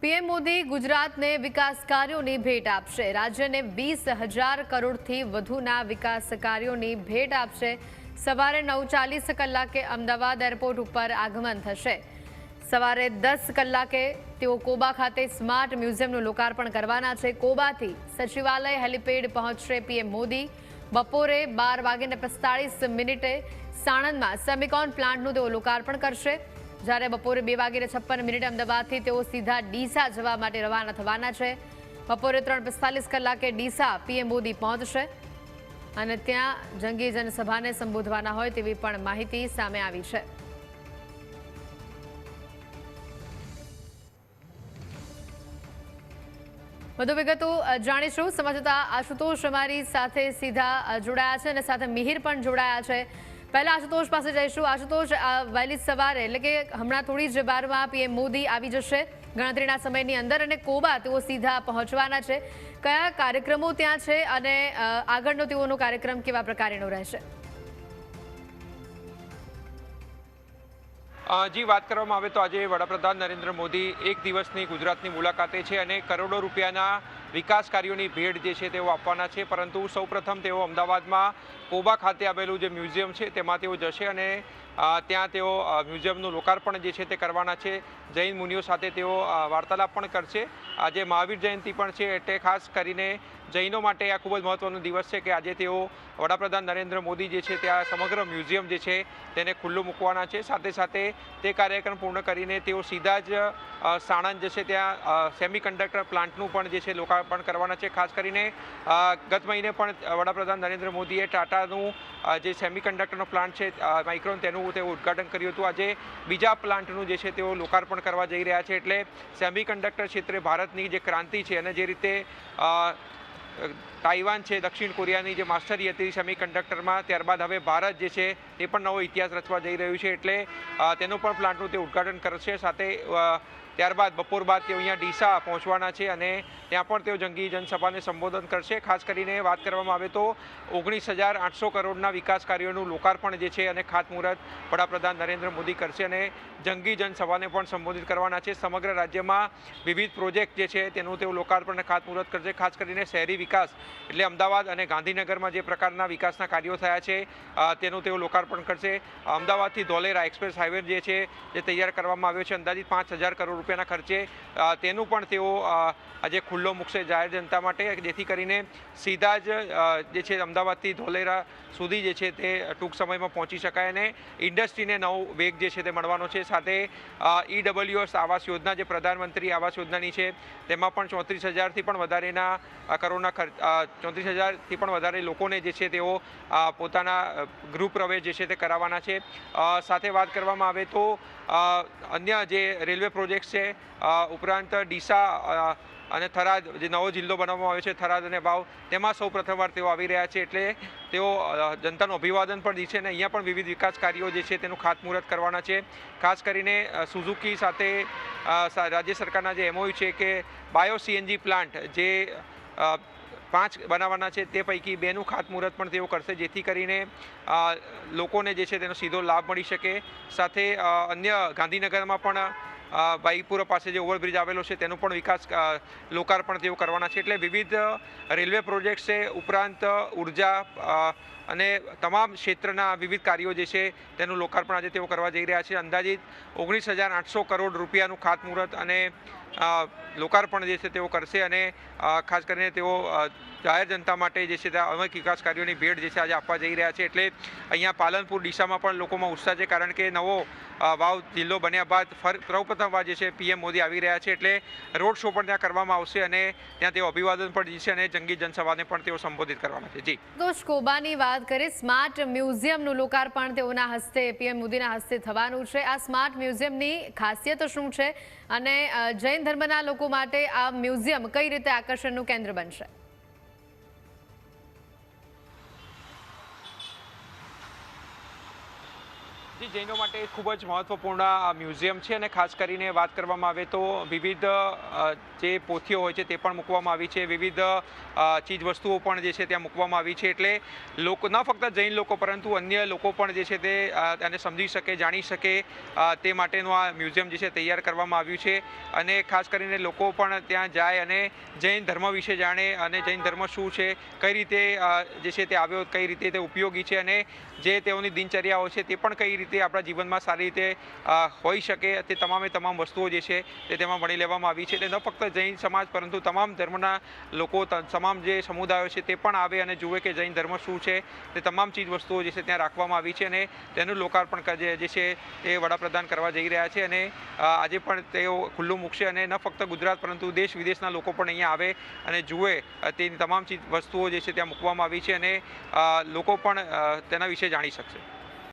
PM Modi ગુજરાતને વિકાસ કાર્યોની ભેટ આપશે। રાજ્યને 20,000 કરોડથી વધુના વિકાસ કાર્યોની ભેટ આપશે। સવારે 9:40 કલાકે અમદાવાદ એરપોર્ટ ઉપર આગમન થશે। સવારે 10 કલાકે તેઓ કોબા ખાતે સ્માર્ટ મ્યુઝિયમનું લોકાર્પણ કરવાના છે। કોબાથી સચિવાલય હેલિપેડ પહોંચશે પીએમ મોદી। બપોરે 12:45 સાણંદમાં સેમિકોન પ્લાન્ટનું તેઓ લોકાર્પણ કરશે। જ્યારે બપોરે 2:56 અમદાવાદથી તેઓ સીધા ડીસા જવા માટે રવાના થવાના છે। બપોરે 3:45 કલાકે ડીસા પીએમ મોદી પહોંચશે અને ત્યાં જંગી જનસભાને સંબોધવાના હોય તેવી પણ માહિતી સામે આવી છે। વધુ વિગતો જાણીશું। સંવાદદાતા આશુતોષ અમારી સાથે સીધા જોડાયા છે અને સાથે મિહિર પણ જોડાયા છે। પહેલા આશુતોષ પાસે જઈશું। આશુતોષ, વહેલી સવારે એટલે કે હમણાં થોડી જ વારમાં પીએમ મોદી આવી જશે ગણતરીના સમયની અંદર અને કોબા તેઓ સીધા પહોંચવાના છે। કયા કાર્યક્રમો ત્યાં છે અને આગળનો તેઓનો કાર્યક્રમ કેવા પ્રકારનો રહેશે? જી, વાત કરવામાં આવે તો આજે વડાપ્રધાન નરેન્દ્ર મોદી એક દિવસની ગુજરાતની મુલાકાતે છે અને કરોડો રૂપિયાના વિકાસ કાર્યોની ભેટ જે છે તેઓ આપવાના છે। પરંતુ સૌપ્રથમ તેઓ અમદાવાદમાં કોબા ખાતે આવેલું જે મ્યુઝિયમ છે તેમાં તેઓ જશે અને ત્યાં તેઓ મ્યુઝિયમનું લોકાર્પણ જે છે તે કરવાના છે। જૈન મુનિઓ સાથે તેઓ વાર્તાલાપ પણ કરશે। આજે મહાવીર જયંતિ પણ છે એટલે ખાસ કરીને જૈનો માટે આ ખૂબ જ મહત્વનો દિવસ છે કે આજે તેઓ વડાપ્રધાન નરેન્દ્ર મોદી જે છે ત્યાં સમગ્ર મ્યુઝિયમ જે છે તેને ખુલ્લું મૂકવાના છે। સાથે સાથે તે કાર્યક્રમ પૂર્ણ કરીને તેઓ સીધા જ સાણંદ જશે, ત્યાં સેમિકન્ડક્ટર પ્લાન્ટનું પણ જે છે લોકાર્પણ કરવાના છે। ખાસ કરીને ગત મહિને પણ વડાપ્રધાન નરેન્દ્ર મોદીએ ટાટાનું જે સેમિકન્ડક્ટરનો પ્લાન્ટ છે માઇક્રોન તેનું તેઓ ઉદ્ઘાટન કર્યું હતું। આજે બીજા પ્લાન્ટનું જે છે તેઓ લોકાર્પણ કરવા જઈ રહ્યા છે। એટલે સેમિકન્ડક્ટર ક્ષેત્રે ભારતની જે ક્રાંતિ છે અને જે રીતે તાઇવાન છે દક્ષિણ કોરિયાની જે માસ્ટરી હતી સેમિકન્ડક્ટરમાં, ત્યારબાદ હવે ભારત જે છે તે પણ નવો ઇતિહાસ રચવા જઈ રહ્યું છે એટલે તેનું પણ પ્લાન્ટનું તે ઉદ્ઘાટન કરશે। સાથે ત્યારબાદ બપોર બાદ તેઓ અહીંયા ડીસા પહોંચવાના છે અને ત્યાં પણ તેઓ જંગી જનસભાને સંબોધન કરશે। ખાસ કરીને વાત કરવામાં આવે તો 19,800 કરોડના વિકાસ કાર્યોનું લોકાર્પણ જે છે અને ખાતમુહૂર્ત વડાપ્રધાન નરેન્દ્ર મોદી કરશે અને જંગી જનસભાને પણ સંબોધિત કરવાના છે। સમગ્ર રાજ્યમાં વિવિધ પ્રોજેક્ટ જે છે તેનું તેઓ લોકાર્પણ અને ખાતમુહૂર્ત કરશે। ખાસ કરીને શહેરી વિકાસ એટલે અમદાવાદ અને ગાંધીનગરમાં જે પ્રકારના વિકાસના કાર્યો થયા છે તેનું તેઓ લોકાર્પણ કરશે। અમદાવાદથી ધોલેરા એક્સપ્રેસ હાઈવે જે છે જે તૈયાર કરવામાં આવ્યો છે અંદાજિત 5,000 કરોડ રૂપિયાના ખર્ચે, તેનું પણ તેઓ આજે ખુલ્લો મૂકશે જાહેર જનતા માટે, જેથી કરીને સીધા જ જે છે અમદાવાદથી ધોલેરા સુધી જે છે તે ટૂંક સમયમાં પહોંચી શકાય અને ઇન્ડસ્ટ્રીને નવો વેગ જે છે તે મળવાનો છે। સાથે EWS આવાસ યોજના જે પ્રધાનમંત્રી આવાસ યોજનાની છે તેમાં પણ 34,000થી પણ વધારેના કરોડના ખર્ચ 34,000થી પણ વધારે લોકોને જે છે તેઓ પોતાના ગૃહ પ્રવેશ જે છે તે કરાવવાના છે। સાથે વાત કરવામાં આવે તો અન્ય જે રેલવે પ્રોજેક્ટ છે ઉપરાંત ડીસા અને થરાદ જે નવો જિલ્લો બનાવવામાં આવ્યો છે થરાદ અને વાવ, તેમાં સૌ પ્રથમવાર તેઓ આવી રહ્યા છે એટલે તેઓ જનતાનું અભિવાદન પણ દીશે અને અહીંયા પણ વિવિધ વિકાસ કાર્યો જે છે તેનું ખાતમુહૂર્ત કરવાના છે। ખાસ કરીને સુઝુકી સાથે રાજ્ય સરકારના જે MOU છે કે બાયો CNG પ્લાન્ટ જે 5 બનાવવાના છે તે પૈકી 2નું ખાતમુહૂર્ત પણ તેઓ કરશે, જેથી કરીને લોકોને જે છે તેનો સીધો લાભ મળી શકે। સાથે અન્ય ગાંધીનગરમાં પણ બાઈપુરા પાસે જે ઓવરબ્રિજ આવેલો છે તેનું પણ વિકાસ લોકાર્પણ તેઓ કરવાના છે। એટલે વિવિધ રેલવે પ્રોજેક્ટ છે ઉપરાંત ઉર્જા અને તમામ ક્ષેત્રના વિવિધ કાર્યો જે છે તેનું લોકાર્પણ આજે તેઓ કરવા જઈ રહ્યા છે। અંદાજિત 19,800 કરોડ રૂપિયાનું ખાતમુહૂર્ત અને લોકાર્પણ જે છે તેઓ કરશે અને ખાસ કરીને તેઓ જાહેર જનતા માટે જે છે તે અનેક વિકાસ કાર્યોની ભેટ જે છે આજે આપવા જઈ રહ્યા છે। એટલે અહીંયા પાલનપુર ડીસામાં પણ લોકોમાં ઉત્સાહ છે, કારણ કે નવો વાવ જિલ્લો બન્યા બાદ સૌપ્રથમવાર જે છે પીએમ મોદી આવી રહ્યા છે એટલે રોડ શો પણ ત્યાં કરવામાં આવશે અને ત્યાં તેઓ અભિવાદન પણ દીશે અને જંગી જનસભાને પણ તેઓ સંબોધિત કરવાના છે। જી તો કોબાની વાત કરીએ, સ્માર્ટ મ્યુઝિયમનું લોકાર્પણ તેઓના હસ્તે પીએમ મોદીના હસ્તે થવાનું છે। આ સ્માર્ટ મ્યુઝિયમની ખાસિયત શું છે અને જૈન ધર્મના લોકો માટે આ મ્યુઝિયમ કઈ રીતે આકર્ષણનું કેન્દ્ર બનશે? જી, જૈનો માટે ખૂબ જ મહત્વપૂર્ણ આ મ્યુઝિયમ છે અને ખાસ કરીને વાત કરવામાં આવે તો વિવિધ જે પોથીઓ હોય છે તે પણ મૂકવામાં આવી છે, વિવિધ ચીજ વસ્તુઓ પણ જે છે ત્યાં મૂકવામાં આવી છે, એટલે લોકો ન ફક્ત જૈન લોકો પરંતુ અન્ય લોકો પણ જે છે તે તેને સમજી શકે, જાણી શકે તે માટેનું આ મ્યુઝિયમ જે છે તૈયાર કરવામાં આવ્યું છે અને ખાસ કરીને લોકો પણ ત્યાં જાય અને જૈન ધર્મ વિશે જાણે અને જૈન ધર્મ શું છે, કઈ રીતે જે છે તે આવ્યો, કઈ રીતે તે ઉપયોગી છે અને જે તેઓની દિનચર્યાઓ છે તે પણ કઈ રીતે આપણા જીવનમાં સારી રીતે હોઈ શકે, તે તમામે તમામ વસ્તુઓ જે છે તે તેમાં મળી લેવામાં આવી છે. એટલે ન ફક્ત જૈન સમાજ પરંતુ તમામ ધર્મના લોકો, તમામ જે સમુદાયો છે તે પણ આવે અને જુએ કે જૈન ધર્મ શું છે, તે તમામ ચીજ વસ્તુઓ જે છે ત્યાં રાખવામાં આવી છે અને તેનું લોકાર્પણ જે છે તે વડાપ્રધાન કરવા જઈ રહ્યા છે અને આજે પણ તેઓ ખુલ્લું મૂકશે અને ન ફક્ત ગુજરાત પરંતુ દેશ વિદેશના લોકો પણ અહીંયા આવે અને જુએ તે તમામ ચીજ વસ્તુઓ જે છે ત્યાં મૂકવામાં આવી છે અને લોકો પણ તેના વિશે જાણી શકશે.